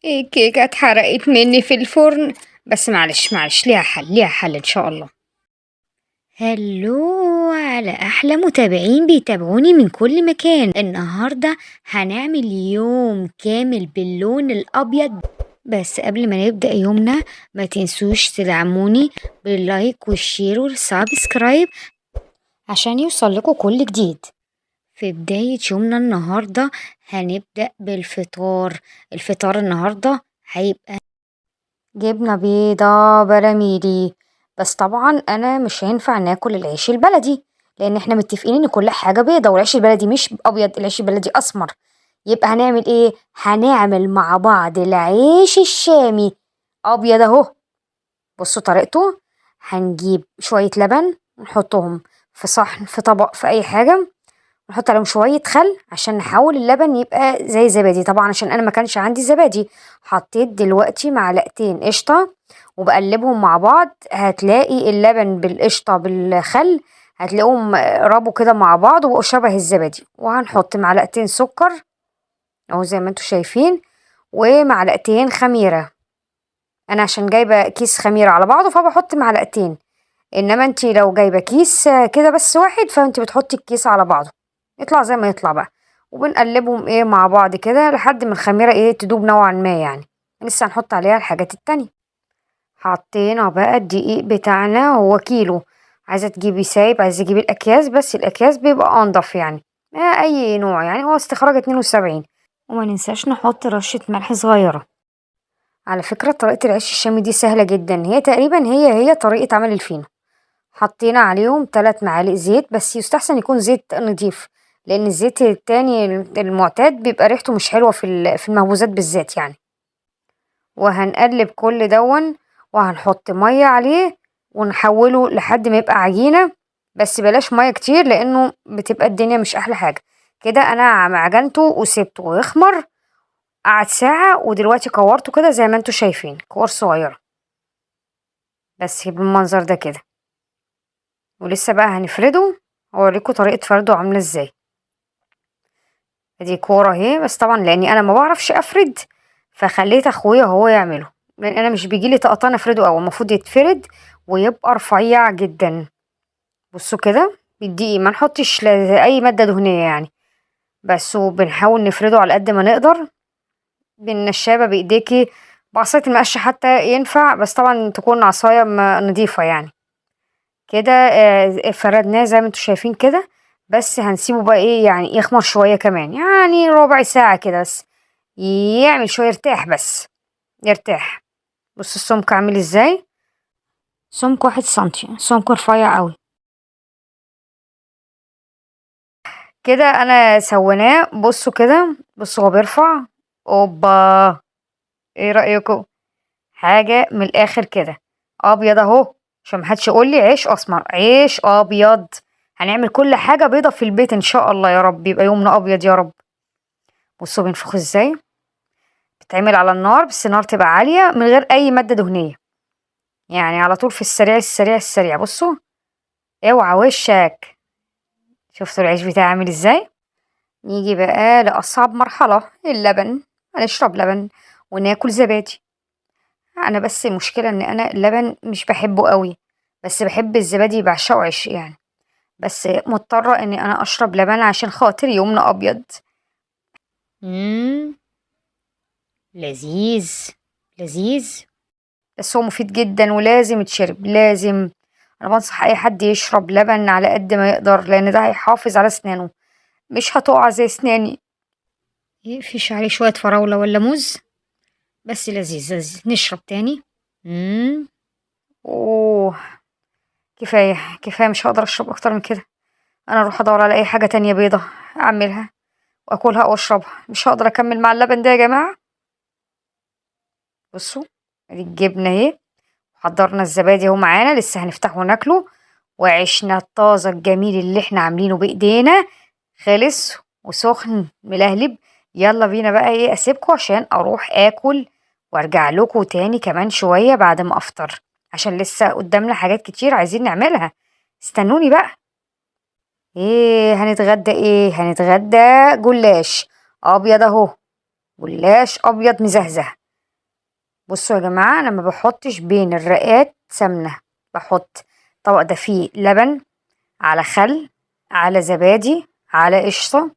الكيكة اتحرقت مني في الفرن. بس معلش معلش، ليها حل ليها حل ان شاء الله. هلو على احلى متابعين بيتابعوني من كل مكان. النهارده هنعمل يوم كامل باللون الابيض. بس قبل ما نبدأ يومنا ما تنسوش تدعموني باللايك والشير والسبسكرايب عشان يوصل لكم كل جديد. في بداية يومنا النهارده هنبدأ بالفطار. الفطار النهارده هيبقى جبنة بيضة براميلي. بس طبعا انا مش هينفع ناكل العيش البلدي، لان احنا متفقين ان كل حاجة بيضة، والعيش البلدي مش ابيض، العيش البلدي اسمر. يبقى هنعمل ايه؟ هنعمل مع بعض العيش الشامي ابيض اهو. بصوا طريقته. هنجيب شوية لبن نحطهم في صحن، في طبق، في اي حاجة، نحط عليهم شوية خل عشان نحول اللبن يبقى زي زبادي. طبعا عشان انا ما كانش عندي زبادي، حطيت دلوقتي معلقتين قشطة وبقلبهم مع بعض. هتلاقي اللبن بالقشطة بالخل هتلاقيهم ربوا كده مع بعض وبقوا شبه الزبادي. وهنحط معلقتين سكر اهو زي ما انتوا شايفين، ومعلقتين خميرة. انا عشان جايبة كيس خميرة على بعضه فبحط معلقتين، انما انتي لو جايبة كيس كده بس واحد فانتي بتحطي الكيس على بعضه، يطلع زي ما يطلع بقى. وبنقلبهم مع بعض كده لحد ما الخميرة تدوب نوعا ما يعني. لسه هنحط عليها الحاجات التانية. حطينا بقى الدقيق بتاعنا، هو كيلو. عايزة تجيبي سايب، عايزة تجيبي الأكياس، بس الأكياس بيبقى أنضف يعني. أي نوع يعني، هو استخراج 72. وما ننساش نحط رشة ملح صغيرة. على فكرة طريقة العيش الشامي دي سهلة جدا، هي تقريبا هي طريقة عمل الفينو. حطينا عليهم 3 معالق زيت، بس يستحسن يكون زيت نضيف، لان الزيت التاني المعتاد بيبقى ريحته مش حلوة في المخبوزات بالذات يعني. وهنقلب كل دون، وهنحط مية عليه ونحوله لحد ما يبقى عجينة. بس بلاش مية كتير لانه بتبقى الدنيا مش احلى حاجة. كده انا عجنته وسبته يخمر. قعد ساعة ودلوقتي كورته كده زي ما انتوا شايفين، كور صغيرة بس بالمنظر ده كده. ولسه بقى هنفرده، اوريكم طريقة فرده عاملة ازاي. ادي كورة اهي، بس طبعا لاني انا ما بعرفش افرد فخليت اخويا هو يعمله، لان انا مش بيجيلي طقطان افرده، او المفروض يتفرد ويبقى رفيع جدا. بصوا كده بالدقيق، ما نحطش اي مادة دهنية يعني. بس وبنحاول نفرده على قد ما نقدر بالنشابة بايديكي، بعصاية المقش حتى ينفع، بس طبعا تكون عصاية نضيفة يعني. كده فردناه زي ما انتوا شايفين كده. بس هنسيبه بقى يعني يخمر شوية كمان، يعني ربع ساعة كده بس، يعمل شوية يرتاح بس، يرتاح. بص السمك عامل ازاي، سمك 1 سنتي، سمك رفيع قوي. كده انا سويناه، بصوا كده، بصوا هو بيرفع. اوبا، ايه رأيكم؟ حاجة من الاخر كده، ابيض اهو. عشان محدش يقول لي عيش اسمر، عيش ابيض. هنعمل كل حاجة بيضة في البيت ان شاء الله، يا رب يبقى يومنا ابيض يا رب. بصوا بينفخ ازاي. بتعمل على النار، بس النار تبقى عالية من غير اي مادة دهنية، يعني على طول في السريع السريع السريع. بصوا، اوعى وشك. شفتوا العيش بتاعي عامل ازاي؟ نيجي بقى لأصعب مرحلة، اللبن. هنشرب لبن وناكل زبادي. انا بس المشكلة ان انا اللبن مش بحبه قوي، بس بحب الزبادي، بعشقه عيش يعني. بس مضطرة اني انا اشرب لبن عشان خاطر يومنا ابيض. مم. لذيذ، لذيذ. بس هو مفيد جدا ولازم يتشرب، لازم. انا بنصح اي حد يشرب لبن على قد ما يقدر، لان ده هيحافظ على اسنانه، مش هتقع زي اسناني. فيش عليه شوية فراولة ولا موز، بس لذيذ لذيذ. نشرب تاني. مم. اوه، كفاية كفاية، مش هقدر اشرب اكتر من كده. انا اروح ادور على اي حاجة تانية بيضة اعملها واكلها او اشربها، مش هقدر اكمل مع اللبن ده يا جماعة. بصوا، ادي الجبنة اهي، حضرنا الزبادي اهو معانا، لسه هنفتحه وناكله. وعيشنا الطازة الجميل اللي احنا عاملينه بايدينا خلص وسخن ملهلب. يلا بينا بقى اسيبكم عشان اروح اكل، وارجع لكم تاني كمان شوية بعد ما افطر، عشان لسه قدامنا حاجات كتير عايزين نعملها. استنوني بقى. هنتغدى هنتغدى جلاش ابيض اهو، جلاش ابيض مزهزه. بصوا يا جماعة، أنا ما باحطش بين الرقات سمنة، باحط الطبق ده فيه لبن، على خل، على زبادي، على قشطة،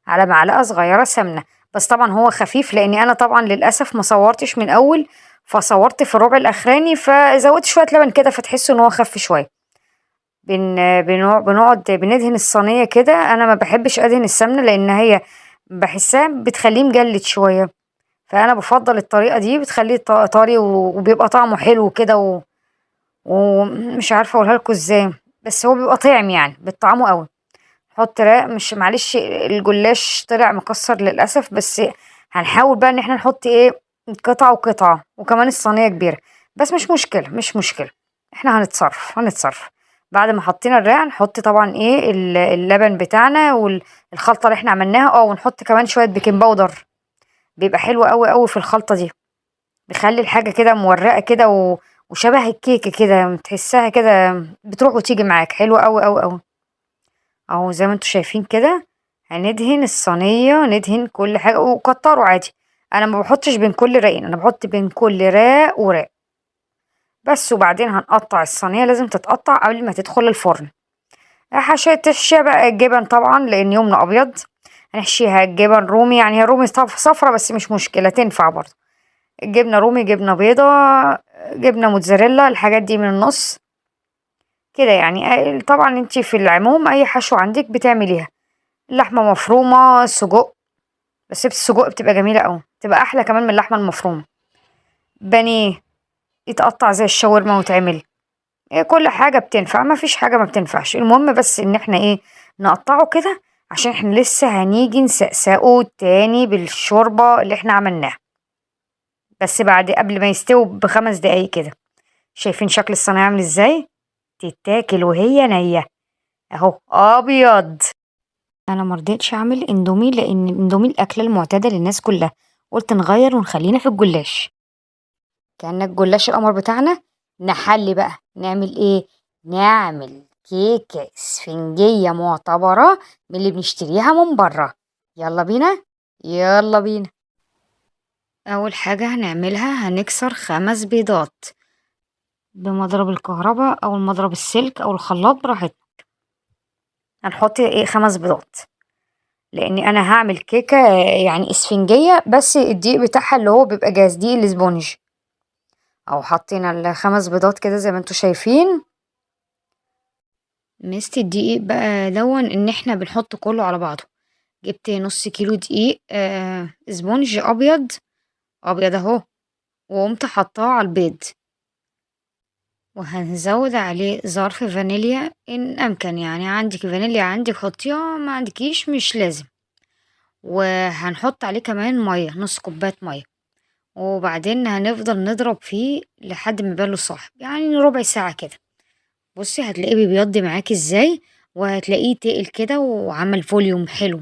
على معلقة صغيرة سمنة. بس طبعا هو خفيف لأني أنا طبعا للأسف ما صورتش من أول، فصورت في الربع الأخراني فزودت شوية لبن كده فتحسوا إن هو خف شوية. بنقعد بندهن الصينية كده. أنا ما بحبش أدهن السمنة لأن هي بحسها بتخليه مجلد شوية، فأنا بفضل الطريقة دي بتخليه طري وبيبقى طعمه حلو كده ومش عارفة أقولها لكم ازاي، بس هو بيبقى طعم يعني بطعمه قوي. حط راق، مش معلش الجلاش طلع مكسر للأسف، بس هنحاول بقى ان احنا نحط ايه، قطعة وقطعة، وكمان الصينية كبيرة. بس مش مشكلة مش مشكلة، احنا هنتصرف. بعد ما حطينا الراق نحط طبعا ايه اللبن بتاعنا والخلطة اللي احنا عملناها، ونحط كمان شوية بيكنج باودر، بيبقى حلو قوي قوي في الخلطة دي، بيخلي الحاجة كده مورقة كده وشبه الكيكة كده، تحسها كده بتروح وتيجي معاك، حلوة قوي قوي قوي. اهو زي ما انتوا شايفين كده، هندهن الصينية، ندهن كل حاجة وكتروا عادي. انا ما بحطش بين كل راقين، انا بحط بين كل راق وراق بس. وبعدين هنقطع الصينية، لازم تتقطع قبل ما تدخل الفرن. تحشيها بقى الجبن طبعا لان يومنا ابيض، هنحشيها جبن رومي، يعني هي رومي صفرة بس مش مشكلة تنفع برضه، جبنة رومي، جبنة بيضة، جبنة موتزاريلا، الحاجات دي من النص كده يعني. طبعا انتي في العموم اي حشو عندك بتعمليها، لحمة مفرومة، سجق، بس السجق بتبقى جميلة اوي، بتبقى احلى كمان من اللحمة المفرومة. بانيه يتقطع زي الشاورما وتعمل، كل حاجة بتنفع، ما فيش حاجة ما بتنفعش. المهم بس ان احنا ايه، نقطعه كده عشان احنا لسه هنيجي نسقسقه تاني بالشوربة اللي احنا عملناها، بس بعد قبل ما يستوي ب5 دقايق كده. شايفين شكل الصينية عامل ازاي؟ تتاكل وهي نية اهو ابيض. انا مرضتش اعمل اندومي لان الاندومي الاكله المعتاده للناس كلها، قلت نغير ونخلينا في الجلاش. كان الجلاش القمر بتاعنا، نحلي بقى نعمل ايه، نعمل كيكه اسفنجيه معتبره من اللي بنشتريها من بره. يلا بينا، يلا بينا. اول حاجه هنعملها هنكسر 5 بيضات بمضرب الكهرباء او المضرب السلك او الخلاط براحتك. هنحط ايه 5 بيضات لاني انا هعمل كيكه يعني اسفنجيه، بس الدقيق بتاعها اللي هو بيبقى جاهز، دقيق الاسبونج. او حطينا ال5 بيضات كده زي ما انتوا شايفين. ميزة الدقيق بقى دون ان احنا بنحط كله على بعضه. جبت نص كيلو دقيق اسبونج ابيض، ابيض اهو، وقمت حطاه على البيض، وهنزود عليه ظرف فانيليا ان امكن، يعني عندك فانيليا عندك حطيها، ما عندكيش مش لازم. وهنحط عليه كمان ميه، نص كوبايه ميه، وبعدين هنفضل نضرب فيه لحد ما يبان له صاحب، يعني ربع ساعة كده. بصي هتلاقيه بيبيض معاكي ازاي، وهتلاقيه تقل كده وعمل فوليوم حلو.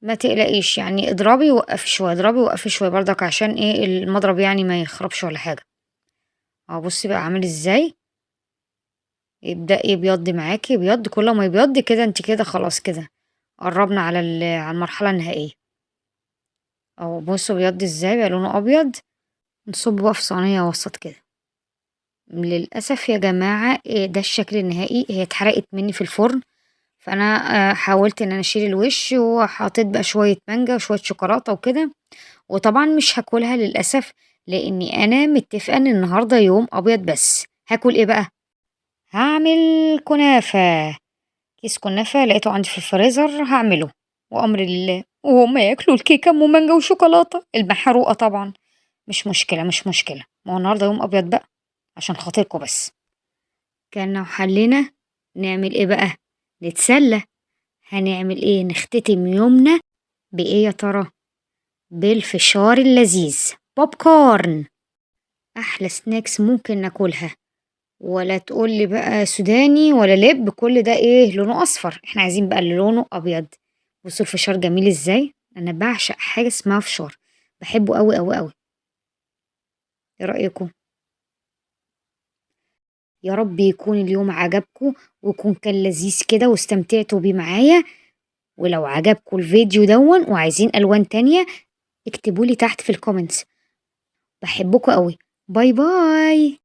ما تقلقيش يعني، اضربي وقفي شوية، اضربي وقفي شوية برضك عشان ايه المضرب يعني ما يخربش ولا حاجة. اهو بصي بقى عامل ازاي، يبدأ يبيض معاكي، يبيض كل ما يبيض كده انت كده خلاص كده قربنا على على المرحلة النهائية. اهو بصوا بيض ازاي بقى لونه ابيض. نصب بقى في صينية وسط كده. للأسف يا جماعة ده الشكل النهائي، هي اتحرقت مني في الفرن، فأنا حاولت إن أنا أشيل الوش، وحطيت بقى شوية مانجا وشوية شوكولاتة وكده. وطبعا مش هاكلها للأسف، لأني أنا متفقة إن النهاردة يوم أبيض. بس هاكل إيه بقى؟ هعمل كنافة. كيس كنافة لقيته عندي في الفريزر، هعمله وأمر لله، وهما ياكلوا الكيكة أم مانجا وشوكولاتة المحروقة طبعا. مش مشكلة مش مشكلة، ما هو النهاردة يوم أبيض بقى، عشان خاطركم بس. كان لو حلينا نعمل ايه بقى، نتسلى. هنعمل ايه، نختتم يومنا بايه يا ترى، بالفشار اللذيذ، بوب كورن. احلى سناكس ممكن ناكلها، ولا تقولي بقى سوداني ولا لب، كل ده ايه لونه اصفر، احنا عايزين بقى اللي لونه ابيض. بصوا الفشار جميل ازاي، انا بعشق حاجه اسمها فشار، بحبه قوي قوي قوي. ايه رايكم؟ يا رب يكون اليوم عجبكم، ويكون كان لذيذ كده واستمتعتوا بيه معايا. ولو عجبكم الفيديو دون وعايزين ألوان تانية، اكتبولي تحت في الكومنتس. باحبكم أوي، باي باي.